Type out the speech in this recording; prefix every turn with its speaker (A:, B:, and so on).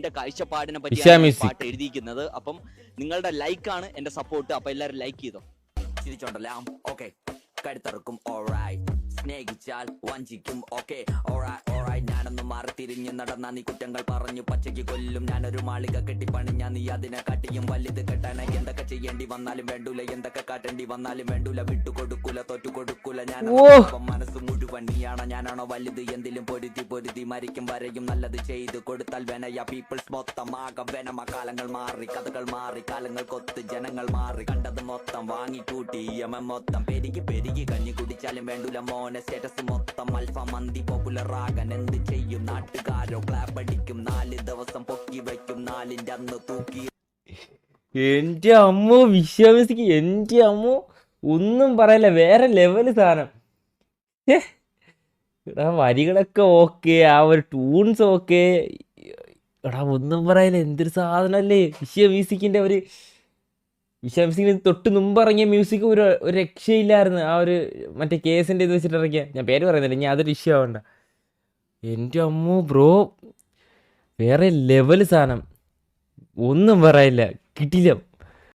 A: എന്റെ കാഴ്ചപ്പാടിനെ പറ്റിയാണ് പാട്ട് എഴുതിയിരിക്കുന്നത്. അപ്പം നിങ്ങളുടെ ലൈക്കാണ് എന്റെ സപ്പോർട്ട്. അപ്പൊ എല്ലാവരും ലൈക്ക് ചെയ്തോ. ചിരിച്ചോണ്ടല്ലേ? ഓക്കെ. കഴുത്തറക്കും സ്നേഹിച്ചാൽ വഞ്ചിക്കും. ഓക്കെ ഞാനൊന്ന് മാറി തിരിഞ്ഞു നടന്ന നീ കുറ്റങ്ങൾ പറഞ്ഞു പച്ചയ്ക്ക് കൊല്ലും. ഞാനൊരു മാളിക കെട്ടിപ്പണിഞ്ഞ നീ അതിനെ കാട്ടിയും വലുത് കെട്ടാനായി എന്തൊക്കെ ചെയ്യേണ്ടി വന്നാലും വേണ്ടൂല, എന്തൊക്കെ കാട്ടേണ്ടി വന്നാലും വേണ്ടൂല. വിട്ടുകൊടുക്കൂല, തോറ്റുകൊടുക്കൂല. ഞാൻ മനസ്സ് മുഴുവൻ നീയാണോ ഞാനാണോ വലുത്? എന്തിലും പൊരുതി മരിക്കും വരെയും നല്ലത് ചെയ്ത് കൊടുത്താൽ വേനയ പീപ്പിൾസ് മൊത്തം ആകം വേനമ. കാലങ്ങൾ മാറി, കഥകൾ മാറി, കാലങ്ങൾ കൊത്ത് ജനങ്ങൾ മാറി. കണ്ടത് മൊത്തം വാങ്ങിക്കൂട്ടി മൊത്തം പെരുകി കഞ്ഞി കുടിച്ചാലും വേണ്ടൂല മോനെ. സ്റ്റേറ്റസ് മൊത്തം അൽഫ മന്തി പോപ്പുലർ ആകാൻ എന്ത് ചെയ്യും? നാട്ടുകാരോ ക്ലാപ്പ് അടിക്കും, 4 ദിവസം പൊക്കി വയ്ക്കും, 4ന്റെ അന്ന് തൂക്കി.
B: എന്റെ അമ്മോ വിശ്വസിക്ക്, എന്റെ അമ്മോ ഒന്നും പറയല്ല, വേറെ ലെവല് സാധനം. എടാ വരികളൊക്കെ ഓക്കെ, ആ ഒരു ടൂൺസ് ഓക്കെ. എടാ ഒന്നും പറയല്ല, എന്തൊരു സാധനല്ലേ വിശ്വസിക്കിന്റെ ഒരു വിശ്വസിക്കിന് തൊട്ട് മുമ്പ് ഇറങ്ങിയ മ്യൂസിക് ഒരു രക്ഷയില്ലായിരുന്നു. ആ ഒരു മറ്റേ കേസിൻ്റെ ഇത് വെച്ചിട്ട് ഇറങ്ങിയ, ഞാൻ പേര് പറയുന്നില്ല, ഞാൻ അതൊരു ഇഷ്യൂ ആവണ്ട. എൻ്റെ അമ്മോ ബ്രോ വേറെ ലെവല് സാധനം, ഒന്നും പറയില്ല, കിട്ടില്ല.